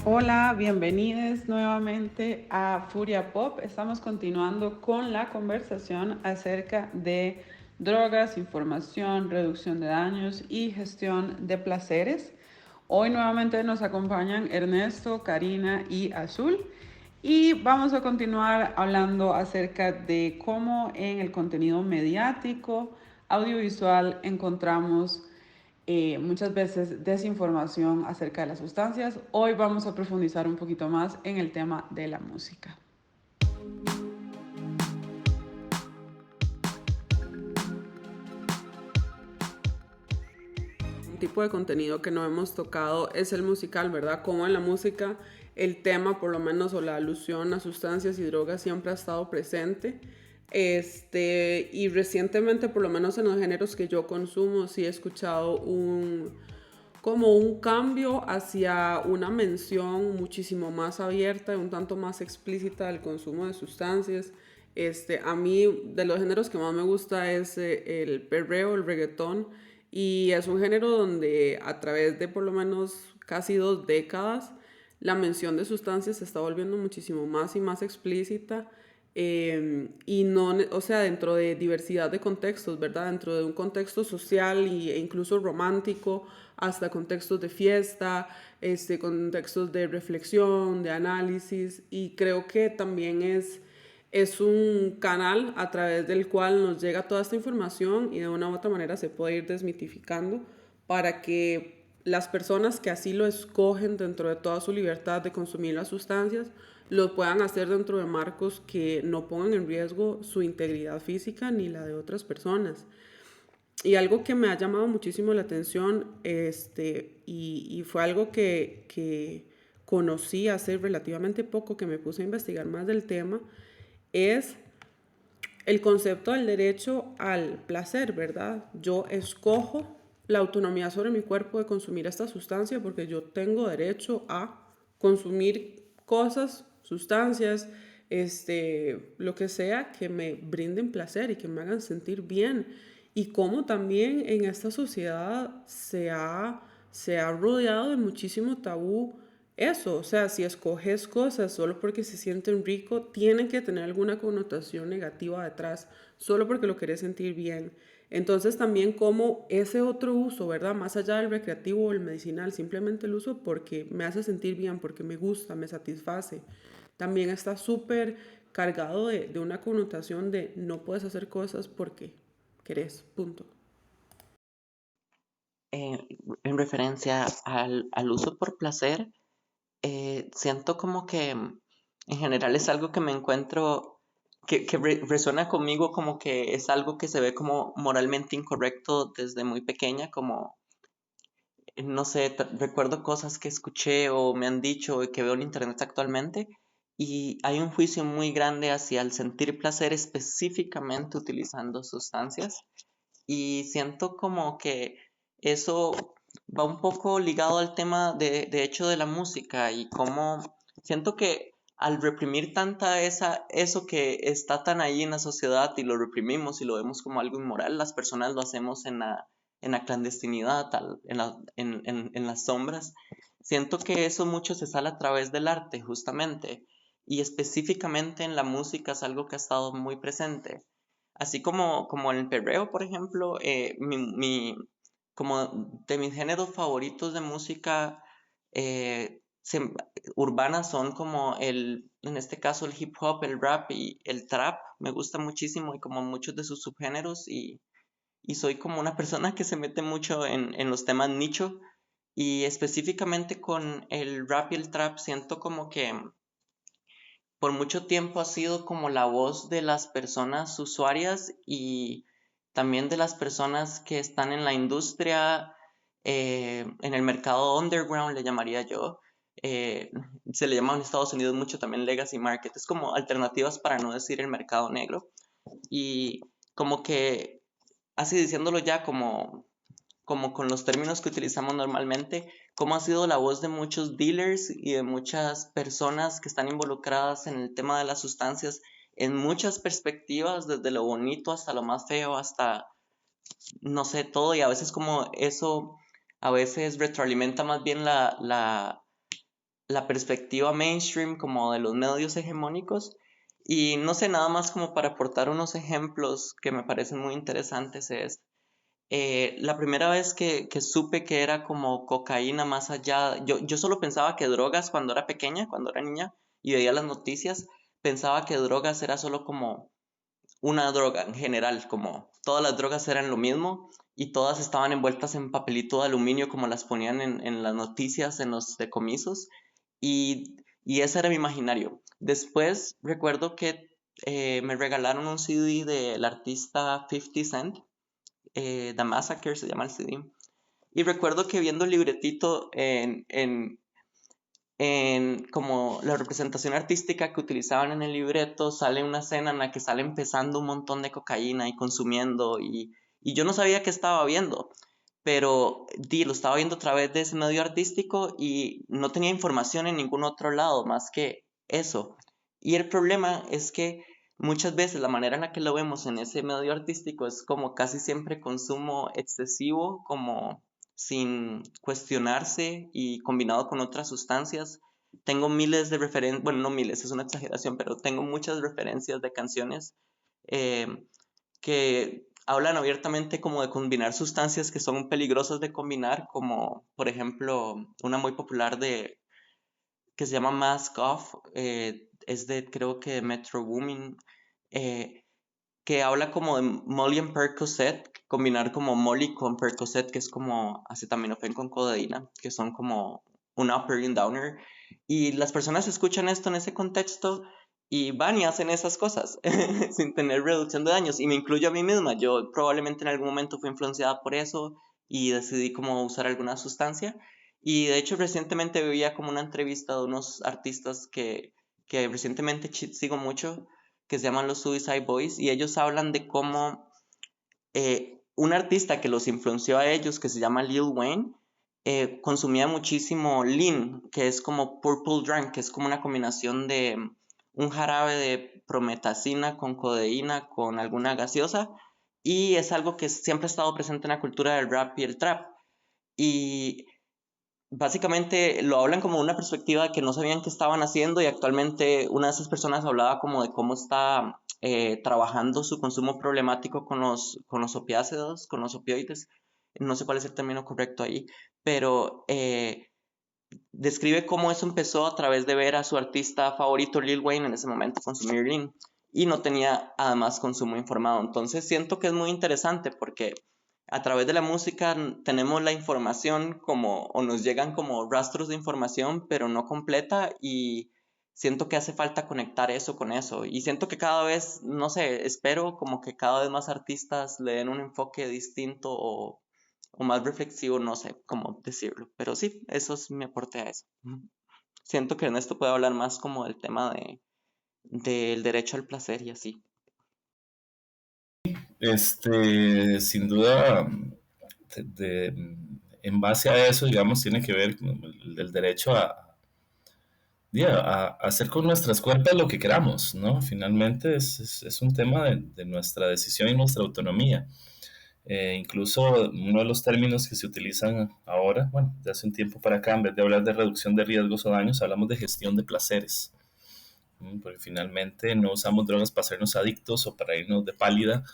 Hola, bienvenidos nuevamente a Furia Pop. Estamos continuando con la conversación acerca de drogas, información, reducción de daños y gestión de placeres. Hoy nuevamente nos acompañan Ernesto, Karina y Azul y vamos a continuar hablando acerca de cómo en el contenido mediático, audiovisual encontramos muchas veces desinformación acerca de las sustancias. Hoy vamos a profundizar un poquito más en el tema de la música. Un tipo de contenido que no hemos tocado es el musical, ¿verdad? Como en la música el tema, por lo menos, o la alusión a sustancias y drogas siempre ha estado presente. Y recientemente, por lo menos en los géneros que yo consumo, sí he escuchado como un cambio hacia una mención muchísimo más abierta, un tanto más explícita del consumo de sustancias. A mí, de los géneros que más me gusta es el perreo, el reggaetón, y es un género donde a través de por lo menos casi 2 décadas, la mención de sustancias se está volviendo muchísimo más y más explícita. Y no, o sea, dentro de diversidad de contextos, ¿verdad? Dentro de un contexto social e incluso romántico, hasta contextos de fiesta, contextos de reflexión, de análisis, y creo que también es un canal a través del cual nos llega toda esta información y de una u otra manera se puede ir desmitificando para que las personas que así lo escogen dentro de toda su libertad de consumir las sustancias lo puedan hacer dentro de marcos que no pongan en riesgo su integridad física ni la de otras personas. Y algo que me ha llamado muchísimo la atención, y fue algo que conocí hace relativamente poco, que me puse a investigar más del tema, es el concepto del derecho al placer, ¿verdad? Yo escojo la autonomía sobre mi cuerpo de consumir esta sustancia porque yo tengo derecho a consumir cosas, sustancias, lo que sea que me brinden placer y que me hagan sentir bien. Y cómo también en esta sociedad se ha rodeado de muchísimo tabú eso, o sea, si escoges cosas solo porque se sienten rico, tienen que tener alguna connotación negativa detrás, solo porque lo querés sentir bien. Entonces también como ese otro uso, ¿verdad? Más allá del recreativo o el medicinal, simplemente el uso porque me hace sentir bien, porque me gusta, me satisface, también está súper cargado de una connotación de no puedes hacer cosas porque querés, punto. Eh, en referencia al uso por placer, siento como que en general es algo que me encuentro, que resuena conmigo como que es algo que se ve como moralmente incorrecto desde muy pequeña, como, no sé, recuerdo cosas que escuché o me han dicho y que veo en internet actualmente, y hay un juicio muy grande hacia el sentir placer específicamente utilizando sustancias. Y siento como que eso va un poco ligado al tema de hecho de la música y cómo siento que al reprimir tanta eso que está tan ahí en la sociedad y lo reprimimos y lo vemos como algo inmoral, las personas lo hacemos en la clandestinidad, en las sombras. Siento que eso mucho se sale a través del arte, justamente, y específicamente en la música es algo que ha estado muy presente. Así como en el perreo, por ejemplo, como de mis géneros favoritos de música urbana son como en este caso el hip hop, el rap y el trap. Me gusta muchísimo y como muchos de sus subgéneros y soy como una persona que se mete mucho en los temas nicho y específicamente con el rap y el trap siento como que por mucho tiempo ha sido como la voz de las personas usuarias y también de las personas que están en la industria, en el mercado underground, le llamaría yo. Eh, Se le llama en Estados Unidos mucho también legacy market. Es como alternativas para no decir el mercado negro. Y como que, así diciéndolo ya como con los términos que utilizamos normalmente, cómo ha sido la voz de muchos dealers y de muchas personas que están involucradas en el tema de las sustancias en muchas perspectivas, desde lo bonito hasta lo más feo, hasta no sé, todo, y a veces como eso a veces retroalimenta más bien la perspectiva mainstream como de los medios hegemónicos. Y no sé, nada más como para aportar unos ejemplos que me parecen muy interesantes es la primera vez que supe que era como cocaína más allá, yo solo pensaba que drogas cuando era pequeña, cuando era niña y veía las noticias, pensaba que drogas era solo como una droga en general, como todas las drogas eran lo mismo y todas estaban envueltas en papelito de aluminio como las ponían en las noticias, en los decomisos y ese era mi imaginario. Después recuerdo que me regalaron un CD del artista 50 Cent, The Massacre se llama el CD. Y recuerdo que viendo el libretito en como la representación artística que utilizaban en el libreto, sale una escena en la que salen pesando un montón de cocaína y consumiendo y yo no sabía qué estaba viendo, pero lo estaba viendo a través de ese medio artístico y no tenía información en ningún otro lado más que eso. Y el problema es que muchas veces la manera en la que lo vemos en ese medio artístico es como casi siempre consumo excesivo, como sin cuestionarse y combinado con otras sustancias. Tengo miles de referencias, bueno, no miles, es una exageración, pero tengo muchas referencias de canciones eh, que hablan abiertamente como de combinar sustancias que son peligrosas de combinar, como por ejemplo una muy popular de que se llama Mask Off, es de creo que Metro Boomin, eh, que habla como de Molly and Percocet, combinar como Molly con Percocet, que es como acetaminofén con codeína, que son como un upper y un downer. Y las personas escuchan esto en ese contexto y van y hacen esas cosas sin tener reducción de daños. Y me incluyo a mí misma. Yo probablemente en algún momento fui influenciada por eso y decidí como usar alguna sustancia. Y de hecho recientemente veía como una entrevista de unos artistas que recientemente sigo mucho, que se llaman los Suicide Boys, y ellos hablan de cómo un artista que los influenció a ellos, que se llama Lil Wayne, consumía muchísimo lean, que es como purple drink, que es como una combinación de un jarabe de prometacina con codeína con alguna gaseosa, y es algo que siempre ha estado presente en la cultura del rap y el trap. Y básicamente lo hablan como una perspectiva de que no sabían qué estaban haciendo y actualmente una de esas personas hablaba como de cómo está trabajando su consumo problemático con los opiáceos, con los opioides. No sé cuál es el término correcto ahí, pero describe cómo eso empezó a través de ver a su artista favorito Lil Wayne en ese momento consumir lean y no tenía además consumo informado. Entonces siento que es muy interesante porque a través de la música tenemos la información como o nos llegan como rastros de información pero no completa y siento que hace falta conectar eso con eso y siento que cada vez, no sé, espero como que cada vez más artistas le den un enfoque distinto o más reflexivo, no sé cómo decirlo, pero sí, eso es mi aporte a eso. Siento que en esto puede hablar más como del tema del derecho al placer y así. Sin duda, en base a eso, digamos, tiene que ver con el derecho a hacer con nuestras cuerpos lo que queramos, ¿no? Finalmente es un tema de nuestra decisión y nuestra autonomía. Incluso uno de los términos que se utilizan ahora, bueno, de hace un tiempo para acá, en vez de hablar de reducción de riesgos o daños, hablamos de gestión de placeres. Porque finalmente no usamos drogas para hacernos adictos o para irnos de pálida,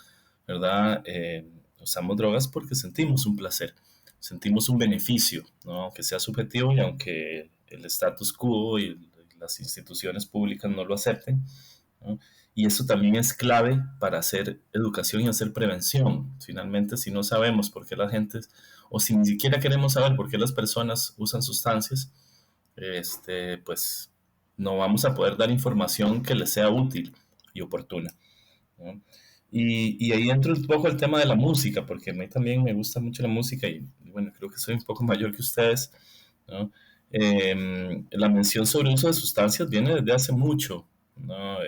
¿verdad? Usamos drogas porque sentimos un placer, sentimos un beneficio, ¿no? Aunque sea subjetivo y aunque el status quo y las instituciones públicas no lo acepten, ¿no? Y eso también es clave para hacer educación y hacer prevención. Finalmente, si no sabemos por qué la gente, o si ni siquiera queremos saber por qué las personas usan sustancias, pues no vamos a poder dar información que les sea útil y oportuna, ¿no? Y ahí entra un poco el tema de la música, porque a mí también me gusta mucho la música y bueno, creo que soy un poco mayor que ustedes, ¿no? La mención sobre el uso de sustancias viene desde hace mucho, ¿no?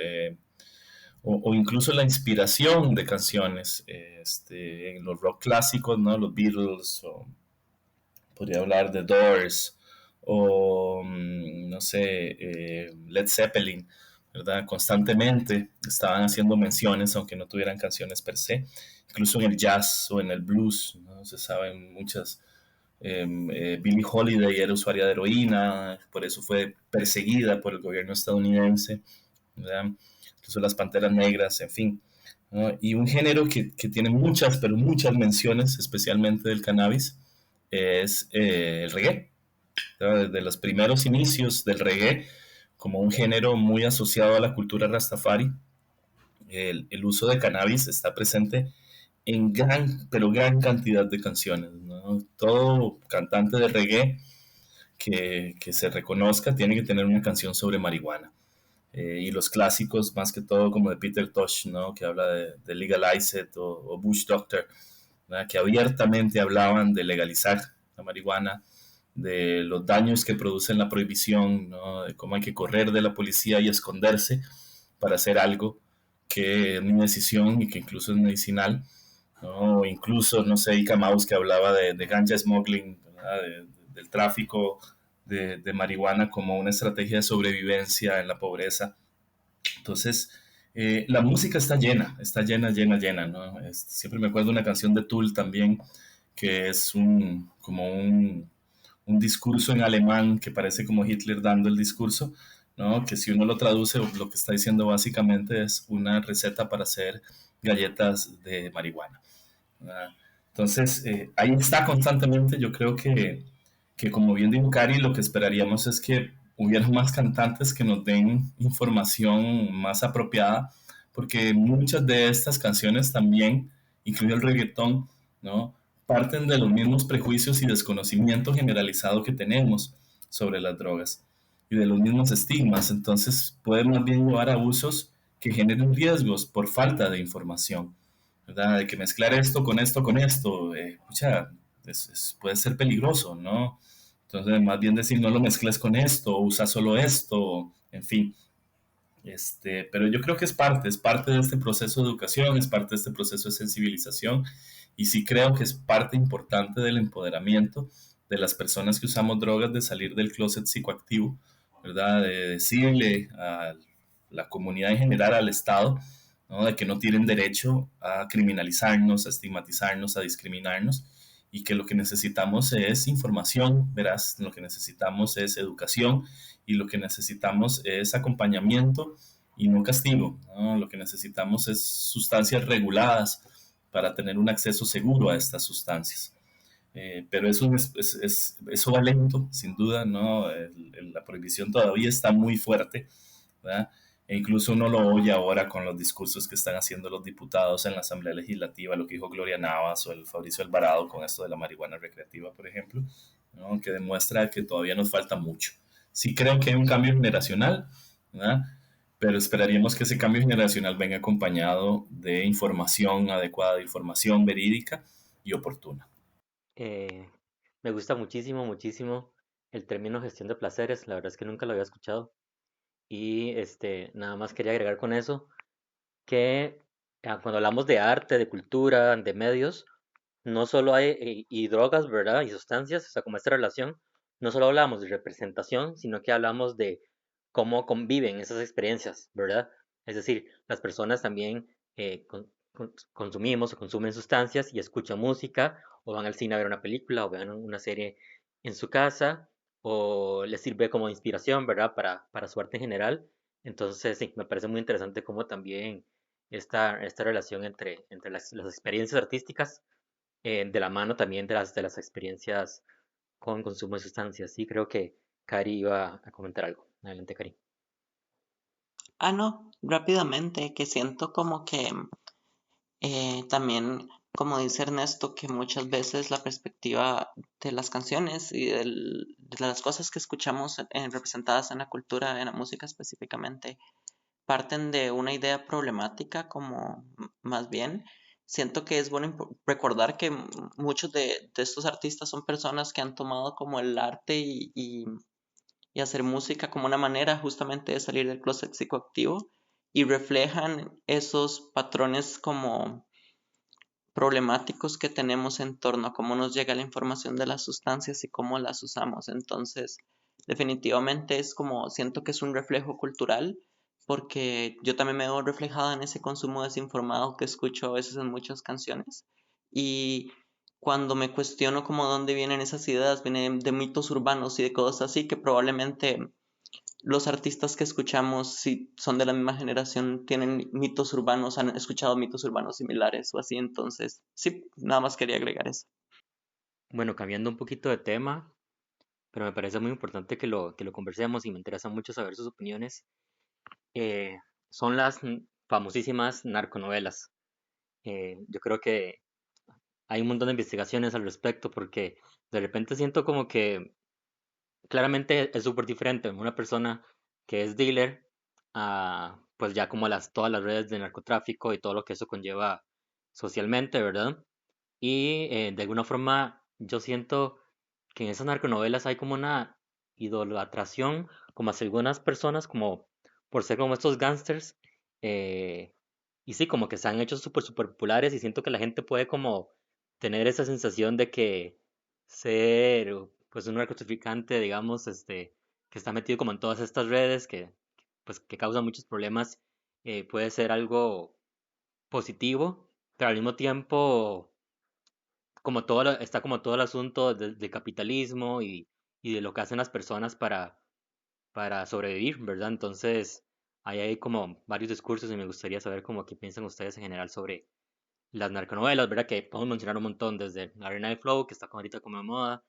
O incluso la inspiración de canciones en los rock clásicos, ¿no? Los Beatles, o podría hablar de Doors, o no sé, Led Zeppelin, ¿verdad? Constantemente estaban haciendo menciones, aunque no tuvieran canciones per se. Incluso en el jazz o en el blues, ¿no? Se saben muchas Billie Holiday era usuaria de heroína, por eso fue perseguida por el gobierno estadounidense, ¿verdad? Incluso las Panteras Negras, en fin, ¿no? Y un género que tiene muchas, pero muchas menciones, especialmente del cannabis, es el reggae. Desde los primeros inicios del reggae, como un género muy asociado a la cultura rastafari, el uso de cannabis está presente en gran, pero gran cantidad de canciones, ¿no? Todo cantante de reggae que se reconozca tiene que tener una canción sobre marihuana. Y los clásicos, más que todo, como de Peter Tosh, ¿no? Que habla de Legalize It, o Bush Doctor, ¿verdad? Que abiertamente hablaban de legalizar la marihuana, de los daños que produce la prohibición, ¿no? De cómo hay que correr de la policía y esconderse para hacer algo que es una decisión y que incluso es medicinal, ¿no? O incluso, no sé, Ika Mouse, que hablaba de ganja smuggling, del tráfico de marihuana como una estrategia de sobrevivencia en la pobreza. Entonces, la música está llena, llena, llena, ¿no? Siempre me acuerdo de una canción de Tool también, que es como un discurso en alemán que parece como Hitler dando el discurso, ¿no? Que si uno lo traduce, lo que está diciendo básicamente es una receta para hacer galletas de marihuana, ¿verdad? Entonces, ahí está constantemente. Yo creo que como bien dijo Cari, lo que esperaríamos es que hubiera más cantantes que nos den información más apropiada, porque muchas de estas canciones también, incluido el reggaetón, ¿no? Parten de los mismos prejuicios y desconocimiento generalizado que tenemos sobre las drogas y de los mismos estigmas. Entonces puede más bien llevar a abusos que generen riesgos por falta de información, ¿verdad? De que mezclar esto, con esto, pucha, puede ser peligroso, ¿no? Entonces, más bien decir, no lo mezcles con esto, usa solo esto, en fin. Pero yo creo que es parte de este proceso de educación, es parte de este proceso de sensibilización, y sí creo que es parte importante del empoderamiento de las personas que usamos drogas, de salir del closet psicoactivo, ¿verdad? De decirle a la comunidad en general, al Estado, ¿no? De que no tienen derecho a criminalizarnos, a estigmatizarnos, a discriminarnos, y que lo que necesitamos es información, verás, lo que necesitamos es educación, y lo que necesitamos es acompañamiento y no castigo, ¿no? Lo que necesitamos es sustancias reguladas para tener un acceso seguro a estas sustancias. Pero eso va lento, sin duda, ¿no? La prohibición todavía está muy fuerte, ¿verdad? E incluso uno lo oye ahora con los discursos que están haciendo los diputados en la Asamblea Legislativa, lo que dijo Gloria Navas o el Fabricio Alvarado con esto de la marihuana recreativa, por ejemplo, ¿no? Que demuestra que todavía nos falta mucho. Sí creo que hay un cambio generacional, ¿verdad? Pero esperaríamos que ese cambio generacional venga acompañado de información adecuada, de información verídica y oportuna. Eh, Me gusta muchísimo, muchísimo el término gestión de placeres. La verdad es que nunca lo había escuchado. Y nada más quería agregar con eso que cuando hablamos de arte, de cultura, de medios, no solo hay y drogas, ¿verdad? Y sustancias, o sea, como esta relación, no solo hablamos de representación, sino que hablamos de cómo conviven esas experiencias, ¿verdad? Es decir, las personas también consumimos o consumen sustancias y escuchan música, o van al cine a ver una película, o vean una serie en su casa, o les sirve como inspiración, ¿verdad? Para su arte en general. Entonces, sí, me parece muy interesante cómo también esta relación entre las experiencias artísticas de la mano también de las experiencias con consumo de sustancias. Sí, creo que Cari iba a comentar algo. Adelante, Cari. Ah, no, rápidamente, que siento como que también, como dice Ernesto, que muchas veces la perspectiva de las canciones y de las cosas que escuchamos representadas en la cultura, en la música específicamente, parten de una idea problemática, como más bien. Siento que es bueno recordar que muchos de estos artistas son personas que han tomado como el arte y hacer música como una manera justamente de salir del closet psicoactivo, y reflejan esos patrones como problemáticos que tenemos en torno a cómo nos llega la información de las sustancias y cómo las usamos. Entonces, definitivamente es como, siento que es un reflejo cultural, porque yo también me veo reflejada en ese consumo desinformado que escucho a veces en muchas canciones. Y cuando me cuestiono como dónde vienen esas ideas, vienen de mitos urbanos y de cosas así que probablemente los artistas que escuchamos, si son de la misma generación, tienen mitos urbanos, han escuchado mitos urbanos similares o así, entonces sí, nada más quería agregar eso. Bueno, cambiando un poquito de tema, pero me parece muy importante que lo conversemos y me interesa mucho saber sus opiniones, eh, son las famosísimas narconovelas. Yo creo que hay un montón de investigaciones al respecto porque de repente siento como que claramente es súper diferente una persona que es dealer a pues ya como todas las redes de narcotráfico y todo lo que eso conlleva socialmente, ¿verdad? Y de alguna forma yo siento que en esas narconovelas hay como una idolatración como hacia algunas personas como por ser como estos gángsters, eh, y sí, como que se han hecho súper, súper populares y siento que la gente puede como tener esa sensación de que ser pues un narcotraficante, digamos, que está metido como en todas estas redes, que pues que causa muchos problemas, puede ser algo positivo, pero al mismo tiempo como está como todo el asunto del capitalismo y de lo que hacen las personas para sobrevivir, ¿verdad? Entonces, ahí hay como varios discursos y me gustaría saber como qué piensan ustedes en general sobre las narconovelas, ¿verdad? Que podemos mencionar un montón, desde La Arena de Flow, que está como ahorita como de moda,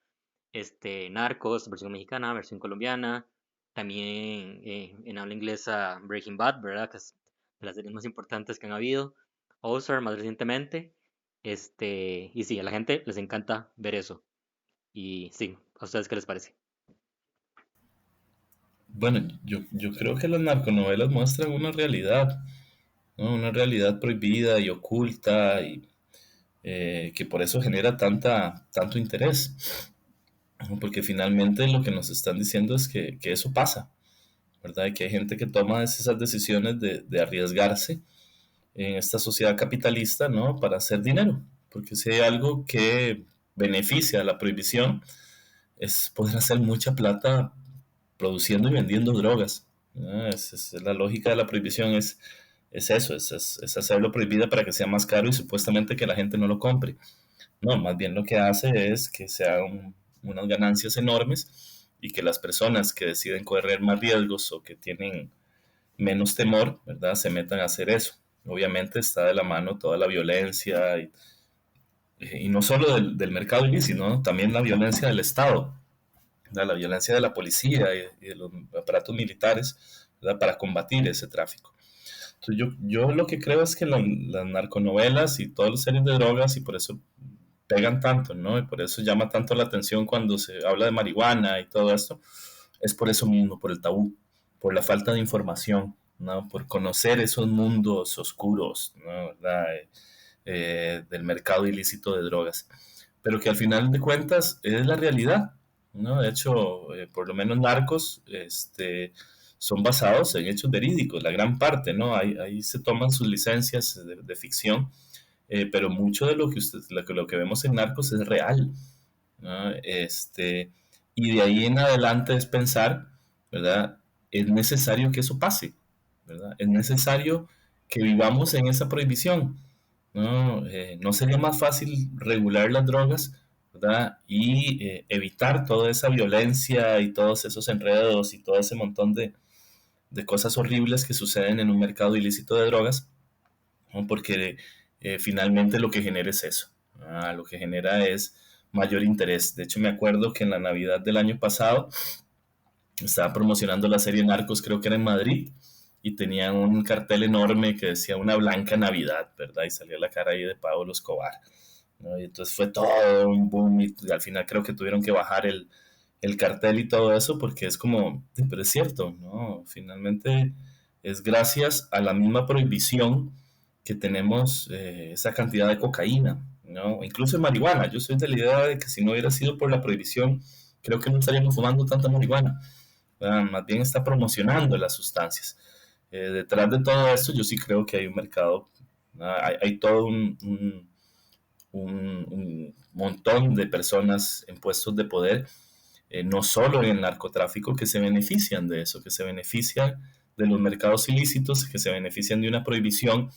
Narcos, versión mexicana, versión colombiana, también en habla inglesa Breaking Bad, ¿verdad? Que es de las series más importantes que han habido, Ozark más recientemente, y sí, a la gente les encanta ver eso, y sí, ¿a ustedes qué les parece? Bueno, yo creo que las narconovelas muestran una realidad, ¿no? Una realidad prohibida y oculta y que por eso genera tanto interés, ¿no? Porque finalmente lo que nos están diciendo es que eso pasa, ¿verdad? Y que hay gente que toma esas decisiones de arriesgarse en esta sociedad capitalista, ¿no? Para hacer dinero. Porque si hay algo que beneficia a la prohibición, es poder hacer mucha plata produciendo y vendiendo drogas, ¿no? Es la lógica de la prohibición, es eso, es hacerlo prohibida para que sea más caro y supuestamente que la gente no lo compre. No, más bien lo que hace es que se hagan unas ganancias enormes y que las personas que deciden correr más riesgos o que tienen menos temor, ¿verdad? Se metan a hacer eso. Obviamente está de la mano toda la violencia y no solo del mercado ilícito, ¿no? También la violencia del Estado, ¿verdad? La violencia de la policía y de los aparatos militares, ¿verdad? Para combatir ese tráfico. Entonces yo lo que creo es que las narconovelas y todas las series de drogas, y por eso pegan tanto, ¿no? Y por eso llama tanto la atención cuando se habla de marihuana y todo esto, es por eso mismo, por el tabú, por la falta de información, ¿no? Por conocer esos mundos oscuros, ¿no? ¿Verdad? Del mercado ilícito de drogas. Pero que al final de cuentas es la realidad, ¿no? De hecho, por lo menos Narcos, son basados en hechos verídicos, la gran parte, ¿no? Ahí se toman sus licencias de ficción, pero mucho de lo que vemos en Narcos es real, ¿no? Y de ahí en adelante es pensar, ¿verdad? Es necesario que eso pase, ¿verdad? Es necesario que vivamos en esa prohibición, ¿no? ¿No sería más fácil regular las drogas, ¿verdad? Y evitar toda esa violencia y todos esos enredos y todo ese montón de cosas horribles que suceden en un mercado ilícito de drogas, ¿no? Porque finalmente lo que genera es eso, lo que genera es mayor interés. De hecho, me acuerdo que en la Navidad del año pasado estaba promocionando la serie Narcos, creo que era en Madrid, y tenían un cartel enorme que decía una blanca Navidad, ¿verdad? Y salía la cara ahí de Pablo Escobar, ¿no? Y entonces fue todo un boom y al final creo que tuvieron que bajar el cartel y todo eso porque es como, sí, pero es cierto, ¿no? Finalmente es gracias a la misma prohibición que tenemos esa cantidad de cocaína, ¿no? Incluso en marihuana. Yo soy de la idea de que si no hubiera sido por la prohibición, creo que no estaríamos fumando tanta marihuana. Más bien está promocionando las sustancias. Detrás de todo esto, yo sí creo que hay un mercado, hay todo un montón de personas en puestos de poder, no solo en el narcotráfico, que se benefician de eso, que se benefician de los mercados ilícitos, que se benefician de una prohibición,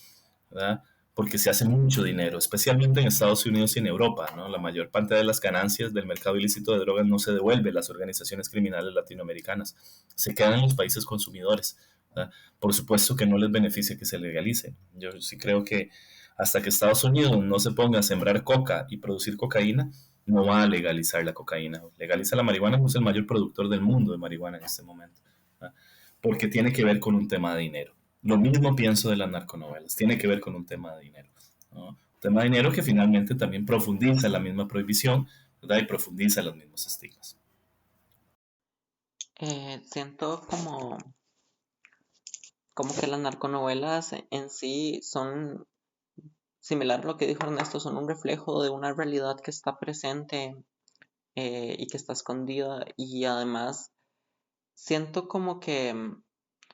¿verdad? porque se hace mucho dinero, especialmente en Estados Unidos y en Europa, ¿no? La mayor parte de las ganancias del mercado ilícito de drogas no se devuelve a las organizaciones criminales latinoamericanas, se quedan en los países consumidores, ¿verdad? Por supuesto que no les beneficia que se legalice. Yo sí creo que hasta que Estados Unidos no se ponga a sembrar coca y producir cocaína, no va a legalizar la cocaína. Legaliza la marihuana, pues es el mayor productor del mundo de marihuana en este momento, ¿verdad? Porque tiene que ver con un tema de dinero. Lo mismo pienso de las narconovelas, tiene que ver con un tema de dinero, ¿no? Un tema de dinero que finalmente también profundiza la misma prohibición, ¿verdad? Y profundiza los mismos estigmas. Siento como que las narconovelas en sí son, similar a lo que dijo Ernesto, son un reflejo de una realidad que está presente y que está escondida, y además siento como que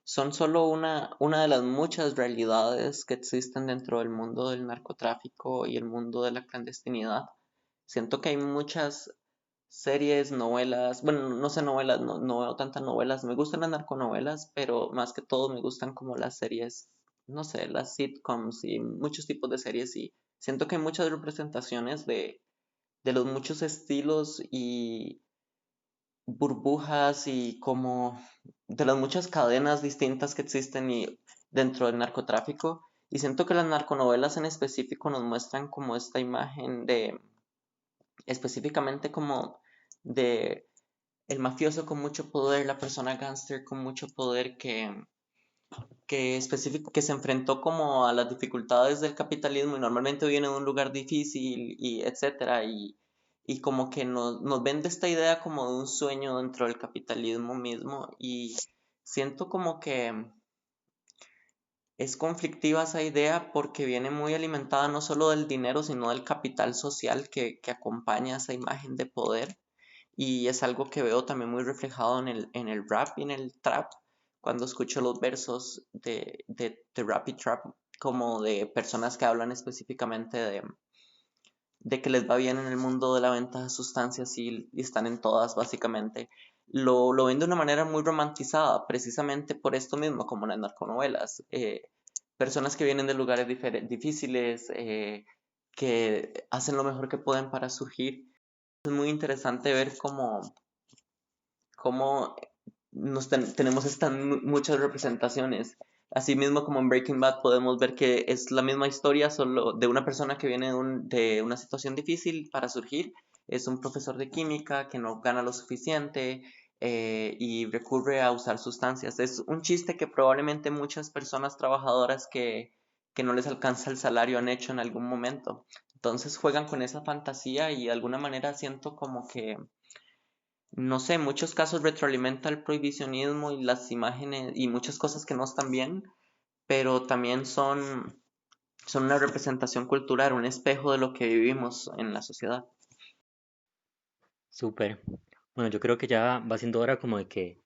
son solo una de las muchas realidades que existen dentro del mundo del narcotráfico y el mundo de la clandestinidad. Siento que hay muchas series, novelas, bueno, no sé novelas, no veo tantas novelas, me gustan las narconovelas, pero más que todo me gustan como las series, no sé, las sitcoms y muchos tipos de series, y siento que hay muchas representaciones de los muchos estilos y burbujas y como de las muchas cadenas distintas que existen y dentro del narcotráfico. Y siento que las narconovelas en específico nos muestran como esta imagen de, específicamente como de el mafioso con mucho poder, la persona gángster con mucho poder que se enfrentó como a las dificultades del capitalismo y normalmente viene de un lugar difícil y etcétera, y como que nos vende esta idea como de un sueño dentro del capitalismo mismo, y siento como que es conflictiva esa idea porque viene muy alimentada no solo del dinero sino del capital social que acompaña esa imagen de poder, y es algo que veo también muy reflejado en el rap y en el trap, cuando escucho los versos de rap y trap, como de personas que hablan específicamente de que les va bien en el mundo de la venta de sustancias y están en todas, básicamente. Lo ven de una manera muy romantizada, precisamente por esto mismo, como en las narconovelas. Personas que vienen de lugares difíciles, que hacen lo mejor que pueden para surgir. Es muy interesante ver cómo tenemos estas muchas representaciones. Asimismo, como en Breaking Bad podemos ver que es la misma historia, solo de una persona que viene de una situación difícil para surgir. Es un profesor de química que no gana lo suficiente y recurre a usar sustancias. Es un chiste que probablemente muchas personas trabajadoras que no les alcanza el salario han hecho en algún momento. Entonces juegan con esa fantasía y de alguna manera siento como que no sé, en muchos casos retroalimenta el prohibicionismo y las imágenes y muchas cosas que no están bien, pero también son una representación cultural, un espejo de lo que vivimos en la sociedad. Súper. Bueno, yo creo que ya va siendo hora como de que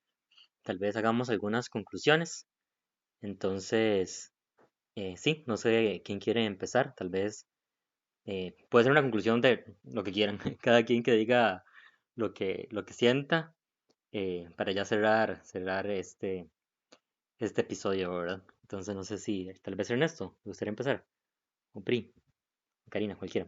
tal vez hagamos algunas conclusiones. Entonces, sí, no sé quién quiere empezar. Tal vez puede ser una conclusión de lo que quieran. Cada quien que diga lo que sienta para ya cerrar este episodio, ¿verdad? Entonces, no sé si tal vez Ernesto, ¿te gustaría empezar? O Pri, Karina, cualquiera.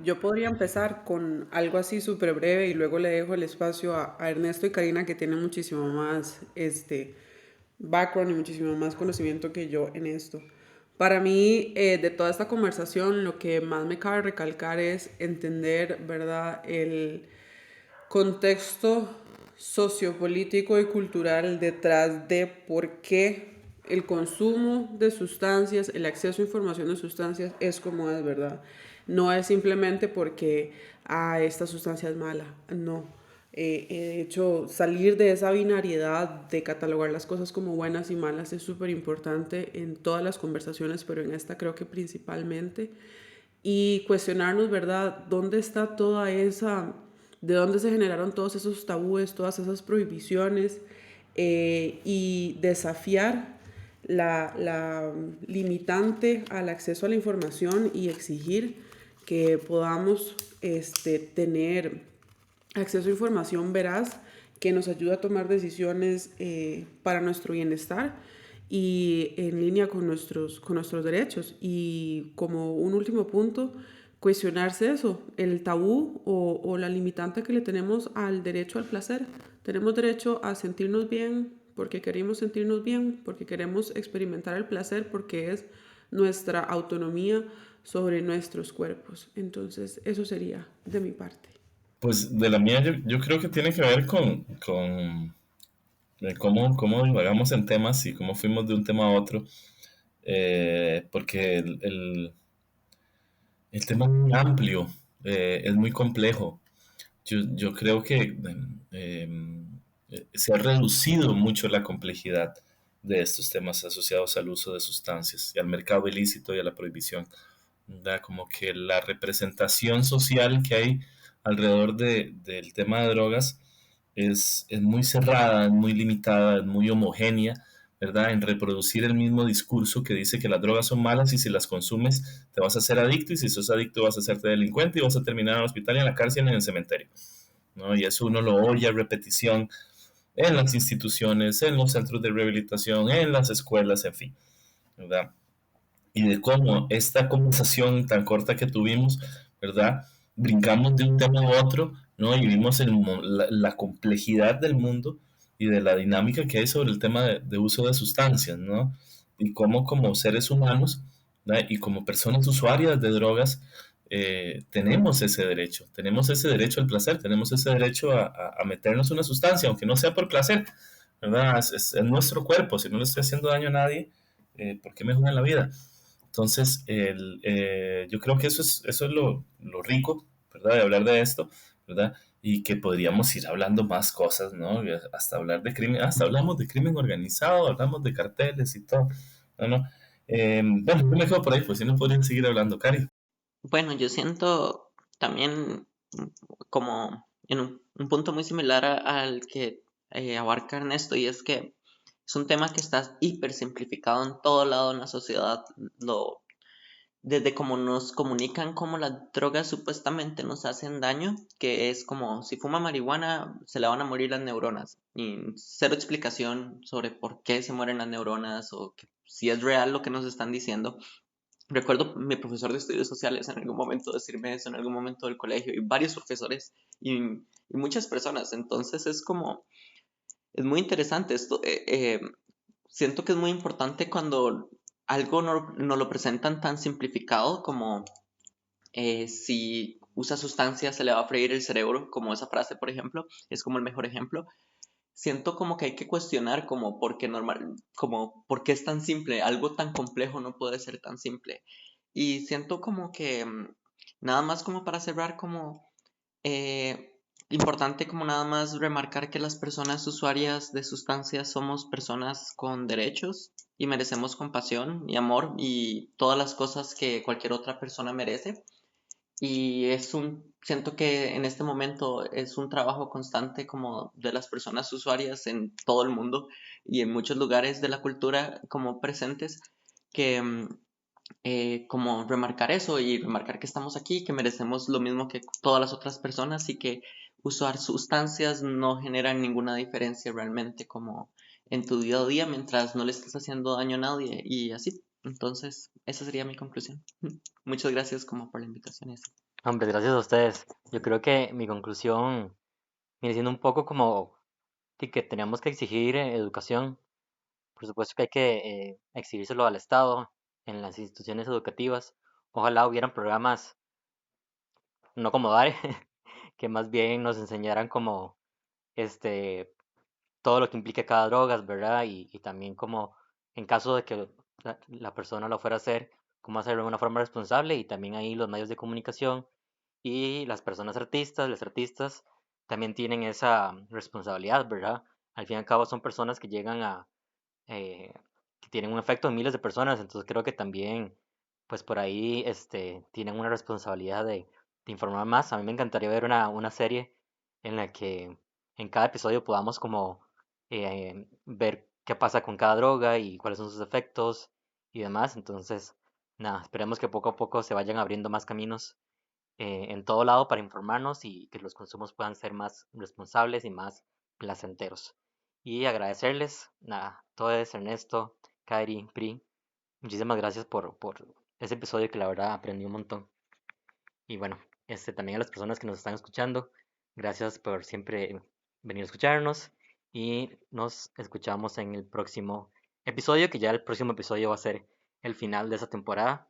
Yo podría empezar con algo así súper breve y luego le dejo el espacio a Ernesto y Karina que tienen muchísimo más background y muchísimo más conocimiento que yo en esto. Para mí, de toda esta conversación, lo que más me cabe recalcar es entender, ¿verdad?, el contexto sociopolítico y cultural detrás de por qué el consumo de sustancias, el acceso a información de sustancias es como es, ¿verdad? No es simplemente porque esta sustancia es mala, no. De hecho, salir de esa binariedad de catalogar las cosas como buenas y malas es súper importante en todas las conversaciones, pero en esta creo que principalmente. Y cuestionarnos, ¿verdad? ¿Dónde está toda esa, de dónde se generaron todos esos tabúes, todas esas prohibiciones? Y desafiar la limitante al acceso a la información y exigir que podamos tener acceso a información veraz que nos ayude a tomar decisiones para nuestro bienestar y en línea con nuestros derechos. Y como un último punto, cuestionarse eso, el tabú o la limitante que le tenemos al derecho al placer. Tenemos derecho a sentirnos bien porque queremos sentirnos bien, porque queremos experimentar el placer, porque es nuestra autonomía sobre nuestros cuerpos. Entonces, eso sería de mi parte. Pues de la mía yo creo que tiene que ver con cómo divagamos en temas y cómo fuimos de un tema a otro, porque el tema es muy amplio, es muy complejo. Yo creo que se ha reducido mucho la complejidad de estos temas asociados al uso de sustancias y al mercado ilícito y a la prohibición. ¿Verdad? Como que la representación social que hay alrededor del tema de drogas es muy cerrada, es muy limitada, es muy homogénea, ¿verdad? En reproducir el mismo discurso que dice que las drogas son malas y si las consumes te vas a hacer adicto y si sos adicto vas a hacerte delincuente y vas a terminar en el hospital y en la cárcel y en el cementerio, ¿no? Y eso uno lo oye a repetición en las instituciones, en los centros de rehabilitación, en las escuelas, en fin, ¿verdad? Y de cómo esta conversación tan corta que tuvimos, ¿verdad? Brincamos de un tema a otro, ¿no? Y vimos la complejidad del mundo y de la dinámica que hay sobre el tema de uso de sustancias, ¿no? Y cómo como seres humanos, ¿verdad? Y como personas usuarias de drogas, tenemos ese derecho al placer, tenemos ese derecho a meternos una sustancia, aunque no sea por placer, ¿verdad? Es nuestro cuerpo, si no le estoy haciendo daño a nadie, ¿por qué me jodan la vida? Entonces, yo creo que eso es lo rico, ¿verdad? De hablar de esto, ¿verdad? Y que podríamos ir hablando más cosas, ¿no? Hasta hablar de crimen, hasta hablamos de crimen organizado, hablamos de carteles y todo, ¿no? ¿No? Bueno, yo me quedo por ahí, pues si no podrían seguir hablando, Cari. Bueno, yo siento también como en un punto muy similar al que abarca Ernesto, y es que es un tema que está hiper simplificado en todo lado en la sociedad, desde cómo nos comunican cómo las drogas supuestamente nos hacen daño, que es como si fuma marihuana se le van a morir las neuronas, y cero explicación sobre por qué se mueren las neuronas o si es real lo que nos están diciendo. Recuerdo mi profesor de estudios sociales en algún momento decirme eso, en algún momento del colegio, y varios profesores y muchas personas. Entonces es muy interesante esto. Siento que es muy importante cuando algo no lo presentan tan simplificado como si usa sustancias se le va a freír el cerebro, como esa frase, por ejemplo, es como el mejor ejemplo. Siento como que hay que cuestionar como por qué como por qué es tan simple, algo tan complejo no puede ser tan simple. Y siento como que nada más como para cerrar como eh, importante como nada más remarcar que las personas usuarias de sustancias somos personas con derechos y merecemos compasión y amor y todas las cosas que cualquier otra persona merece. Y siento que en este momento es un trabajo constante como de las personas usuarias en todo el mundo y en muchos lugares de la cultura como presentes que como remarcar eso y remarcar que estamos aquí, que merecemos lo mismo que todas las otras personas y que usar sustancias no genera ninguna diferencia realmente como en tu día a día mientras no le estés haciendo daño a nadie y así. Entonces, esa sería mi conclusión. Muchas gracias como por la invitación y así. Hombre, gracias a ustedes. Yo creo que mi conclusión viene siendo un poco como que tenemos que exigir educación. Por supuesto que hay que exigírselo al Estado, en las instituciones educativas. Ojalá hubieran programas, no como DARE, que más bien nos enseñaran como este todo lo que implica cada droga, ¿verdad? Y también como en caso de que la persona lo fuera a hacer, cómo hacerlo de una forma responsable y también ahí los medios de comunicación y las personas artistas, los artistas también tienen esa responsabilidad, ¿verdad? Al fin y al cabo son personas que llegan que tienen un efecto en miles de personas, entonces creo que también, pues por ahí, tienen una responsabilidad de informar más. A mí me encantaría ver una serie en la que en cada episodio podamos como ver qué pasa con cada droga y cuáles son sus efectos y demás. Entonces, nada, esperemos que poco a poco se vayan abriendo más caminos en todo lado para informarnos y que los consumos puedan ser más responsables y más placenteros. Y agradecerles, nada, todo es Ernesto, Kairi, Pri, muchísimas gracias por ese episodio que la verdad aprendí un montón. Y bueno, también a las personas que nos están escuchando, gracias por siempre venir a escucharnos y nos escuchamos en el próximo episodio, que ya el próximo episodio va a ser el final de esa temporada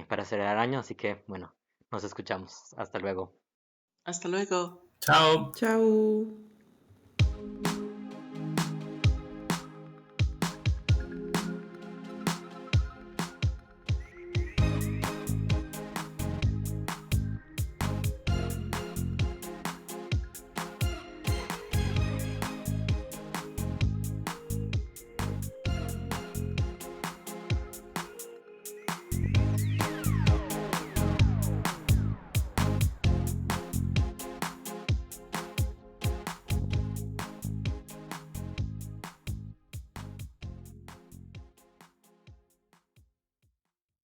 para cerrar el año, así que bueno, nos escuchamos. Hasta luego. Hasta luego. Chao. Chao.